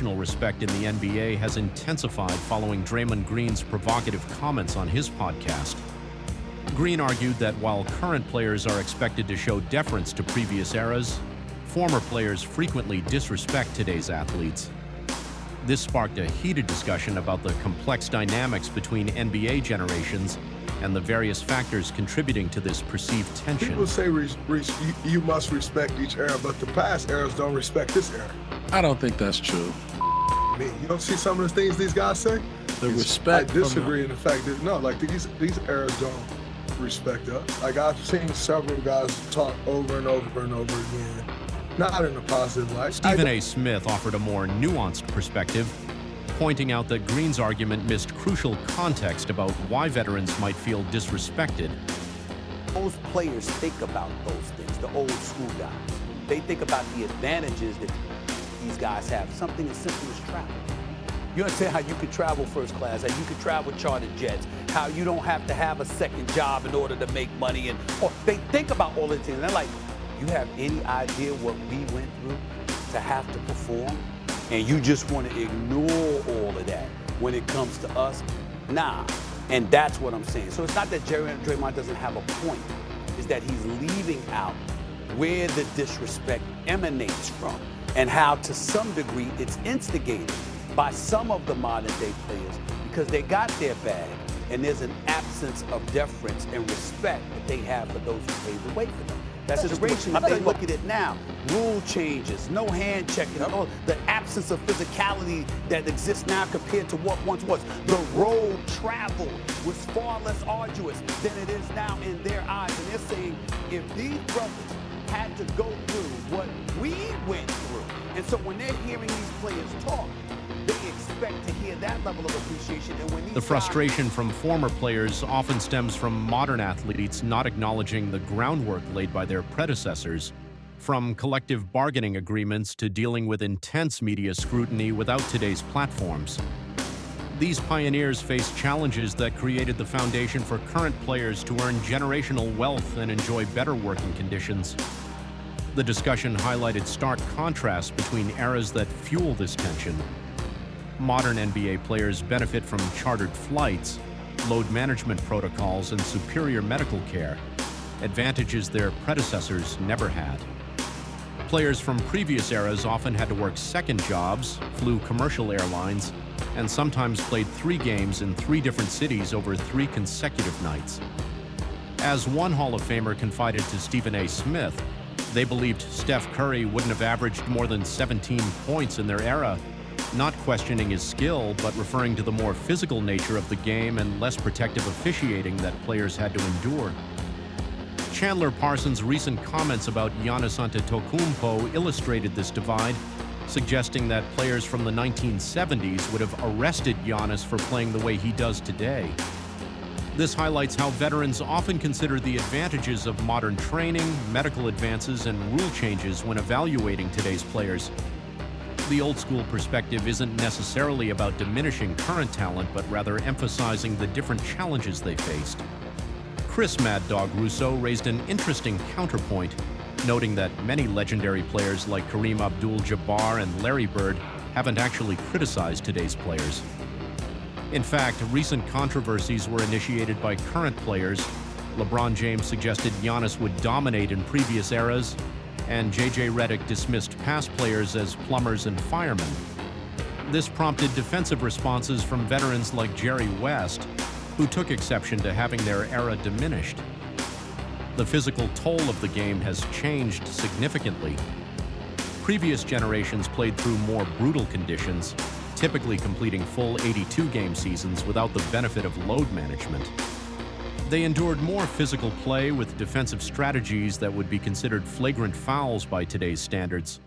generational respect in the NBA has intensified following Draymond Green's provocative comments on his podcast. Green argued that while current players are expected to show deference to previous eras, former players frequently disrespect today's athletes. This sparked a heated discussion about the complex dynamics between NBA generations and the various factors contributing to this perceived tension. People say you must respect each era, but the past eras don't respect this era. I don't think that's true. You don't see some of the things these guys say? The respect. I disagree in the fact that, no, like these eras don't respect us. Like I've seen several guys talk over and over and over again, not in a positive light. Stephen A. Smith offered a more nuanced perspective, pointing out that Green's argument missed crucial context about why veterans might feel disrespected. Most players think about those things, the old school guys. They think about the advantages that these guys have, something as simple as travel. You understand how you could travel first class, how you could travel chartered jets, how you don't have to have a second job in order to make money, or they think about all these things. And they're like, you have any idea what we went through to have to perform? And you just want to ignore all of that when it comes to us? Nah, and that's what I'm saying. So it's not that Draymond doesn't have a point, it's that he's leaving out where the disrespect emanates from and how to some degree it's instigated by some of the modern day players because they got their bag and there's an absence of deference and respect that they have for those who paved the way for them. That's the duration that they look at it now. Rule changes, no hand checking, the absence of physicality that exists now compared to what once was. The road travel was far less arduous than it is now in their eyes. And they're saying, if these brothers had to go through what we went through, and so when they're hearing these players talk, they expect to hear that level of appreciation. And when the frustration from former players often stems from modern athletes not acknowledging the groundwork laid by their predecessors, from collective bargaining agreements to dealing with intense media scrutiny without today's platforms. These pioneers faced challenges that created the foundation for current players to earn generational wealth and enjoy better working conditions. The discussion highlighted stark contrasts between eras that fuel this tension. Modern NBA players benefit from chartered flights, load management protocols, and superior medical care, advantages their predecessors never had. Players from previous eras often had to work second jobs, flew commercial airlines, and sometimes played 3 games in 3 different cities over 3 consecutive nights. As one Hall of Famer confided to Stephen A. Smith, they believed Steph Curry wouldn't have averaged more than 17 points in their era, not questioning his skill, but referring to the more physical nature of the game and less protective officiating that players had to endure. Chandler Parsons' recent comments about Giannis Antetokounmpo illustrated this divide, suggesting that players from the 1970s would have arrested Giannis for playing the way he does today. This highlights how veterans often consider the advantages of modern training, medical advances, and rule changes when evaluating today's players. The old-school perspective isn't necessarily about diminishing current talent, but rather emphasizing the different challenges they faced. Chris Mad Dog Russo raised an interesting counterpoint, noting that many legendary players like Kareem Abdul-Jabbar and Larry Bird haven't actually criticized today's players. In fact, recent controversies were initiated by current players. LeBron James suggested Giannis would dominate in previous eras, and J.J. Redick dismissed past players as plumbers and firemen. This prompted defensive responses from veterans like Jerry West, who took exception to having their era diminished. The physical toll of the game has changed significantly. Previous generations played through more brutal conditions, typically completing full 82-game seasons without the benefit of load management. They endured more physical play with defensive strategies that would be considered flagrant fouls by today's standards.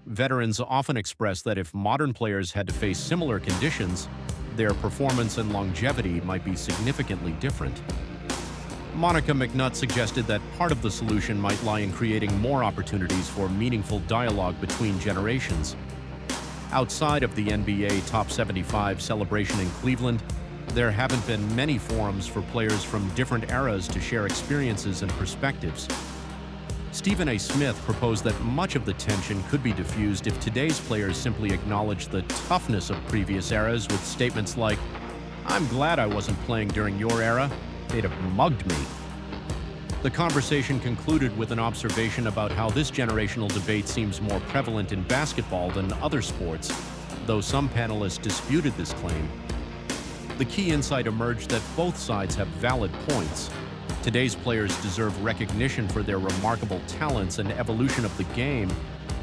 Veterans often express that if modern players had to face similar conditions, their performance and longevity might be significantly different. Monica McNutt suggested that part of the solution might lie in creating more opportunities for meaningful dialogue between generations. Outside of the NBA Top 75 celebration in Cleveland, there haven't been many forums for players from different eras to share experiences and perspectives. Stephen A. Smith proposed that much of the tension could be diffused if today's players simply acknowledge the toughness of previous eras with statements like, "I'm glad I wasn't playing during your era. They'd have mugged me." The conversation concluded with an observation about how this generational debate seems more prevalent in basketball than other sports, though some panelists disputed this claim. The key insight emerged that both sides have valid points. Today's players deserve recognition for their remarkable talents and evolution of the game,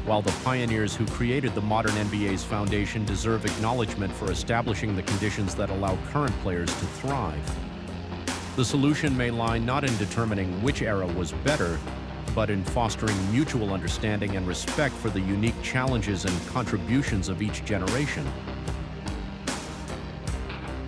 while the pioneers who created the modern NBA's foundation deserve acknowledgement for establishing the conditions that allow current players to thrive. The solution may lie not in determining which era was better, but in fostering mutual understanding and respect for the unique challenges and contributions of each generation.